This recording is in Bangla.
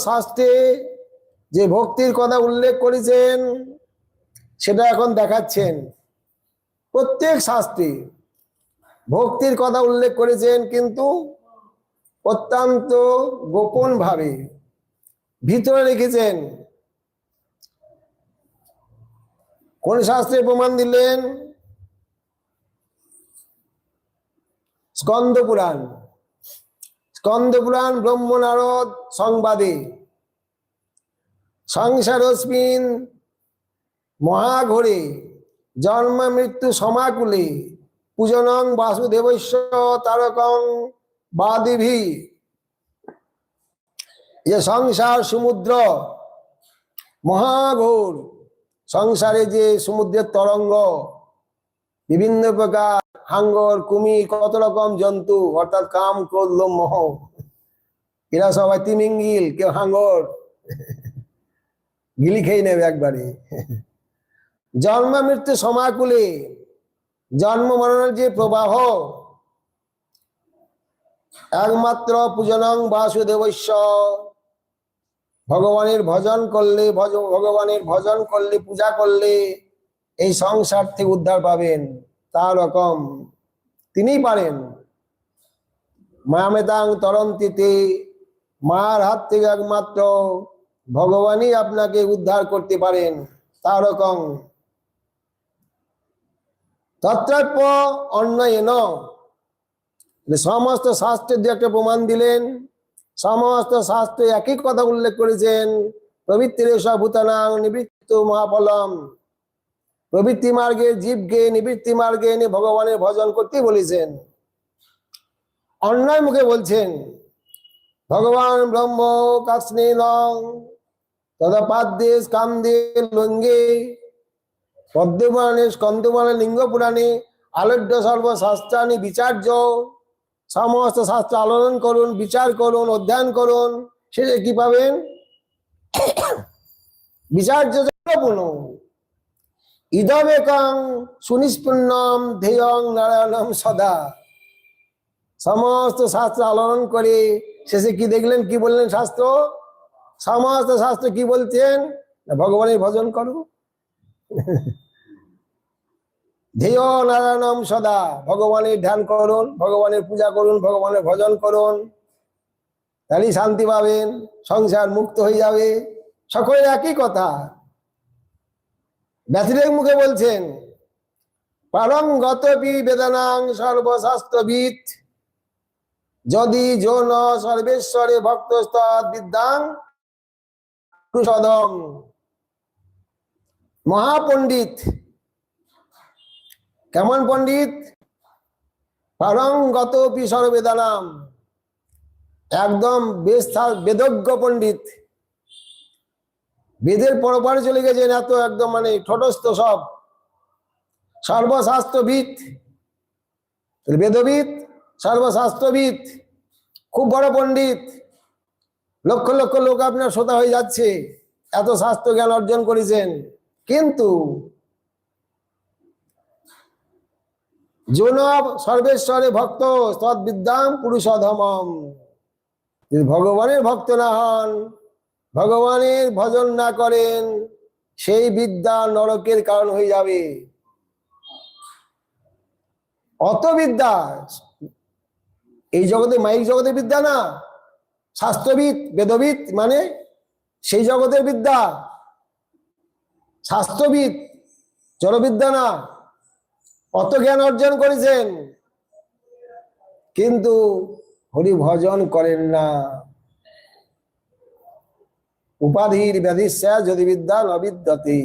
শাস্ত্রে যে ভক্তির কথা উল্লেখ করেছেন সেটা এখন দেখাচ্ছেন। প্রত্যেক শাস্ত্রে ভক্তির কথা উল্লেখ করেছেন, কিন্তু অত্যন্ত গোপন ভাবে ভিতরে রেখেছেন। কোন শাস্ত্রে প্রমাণ দিলেন? স্কন্দ পুরাণ। স্কন্দ পুরাণ ব্রহ্ম নারদ সংবাদে সংসারস্মিন মহাঘোরে জন্ম মৃত্যু সমাকুলে পূজনং বাসুদেবস্য তারকং বাদিভি। যে সংসার সমুদ্র মহাঘোর, সংসারে যে সমুদ্রের তরঙ্গ, বিভিন্ন প্রকার হাঙ্গর কুমির কত রকম জন্তু, অর্থাৎ কাম ক্রোধ লোভ মোহ, এরা সবাই তিমিঙ্গিল, কেউ হাঙ্গর গিলি খেয়ে নেবে একবারে। জন্ম মৃত্যু সমাকুলে, জন্ম মরণের যে প্রবাহ, একমাত্র পূজনং বাসুদেবস্য, ভগবানের ভজন করলে, ভগবানের ভজন করলে, পূজা করলে এই সংসার থেকে উদ্ধার পাবেন। তার রকম তিনিই পারেন। মায়ামেতাং তরন্তিতে, মার হাত থেকে একমাত্র ভগবানই আপনাকে উদ্ধার করতে পারেন। তার রকম তত্রাপ্য অন্যয়েন, সমস্ত শাস্ত্রের যে একটা প্রমাণ দিলেন। সমস্ত শাস্ত্রে একই কথা উল্লেখ করেছেন, প্রবৃত্তিরেষা ভূতানাং নিবৃত্ত মহাফলম। প্রবৃত্তি মার্গে জীবকে নিবৃত্তি মার্গে এনে ভগবানের ভজন করতে বলেছেন। অন্যায় মুখে বলছেন ভগবান ব্রহ্ম কাস্নেনং তদপাদ্যে স্কান্দে লঙ্গে, পদ্মপুরাণে স্কন্দপুরাণে লিঙ্গ পুরাণে আলড্য সর্বশাস্ত্রাণি বিচার্য। সমস্ত শাস্ত্র আলোড়ন করুন, বিচার করুন, অধ্যয়ন করুন, শেষে কি পাবেন? বিচার্য ইদমেকং সুনিষ্পন্নম ধ্যেয়ং নারায়ণম সদা। সমস্ত শাস্ত্র আলোড়ন করে শেষে কি দেখলেন, কি বললেন শাস্ত্র? সমস্ত শাস্ত্র কি বলছেন? ভগবানের ভজন করো, ধ্যেয় নারায়ণম সদা, ভগবানের ধ্যান করুন, ভগবানের পূজা করুন, ভগবানের ভজন করুন, তাহলেই শান্তি পাবেন, সংসার মুক্ত হয়ে যাবে। সকলে একই কথা, ব্যতিরেক মুখে বলছেন। পারং গতপি বেদানাং সর্বশাস্ত্রবিদ, যদি যৌন সর্বেশ্বরে ভক্তস্তৎ বিদ্যাং পুরুষোত্তম। মহাপণ্ডিত, কেমন পণ্ডিত? পারং গতপি সর্ববেদানাম, একদম বেদজ্ঞ পণ্ডিত, বেদের পরপারে চলে গেছেন, এত একদম মানে ঠোঁটস্থ সব। সর্বশাস্ত্রবিদ, বেদবিদ, সর্বশাস্ত্রবিদ, খুব বড় পণ্ডিত। লক্ষ লক্ষ লোক আপনার শ্রোতা হয়ে যাচ্ছে, এত শাস্ত্র জ্ঞান অর্জন করেছেন। কিন্তু যৌন সর্বেশ্বরে ভক্ত তদ্বিদ্যাং পুরুষোত্তমম, যদি ভগবানের ভক্ত না হন, ভগবানের ভজন না করেন, সেই বিদ্যা নরকের কারণ হয়ে যাবে। অত বিদ্যা এই জগতে, মাইক জগতের বিদ্যা না, শাস্ত্রবিদ বেদবিদ মানে সেই জগতের বিদ্যা। শাস্ত্রবিদ জড়বিদ্যা না। অত জ্ঞান অর্জন করেছেন, কিন্তু হরি ভজন করেন না। উপাধির ব্যাধিস্যা যদি বিদ্যা নবিদ্যতে,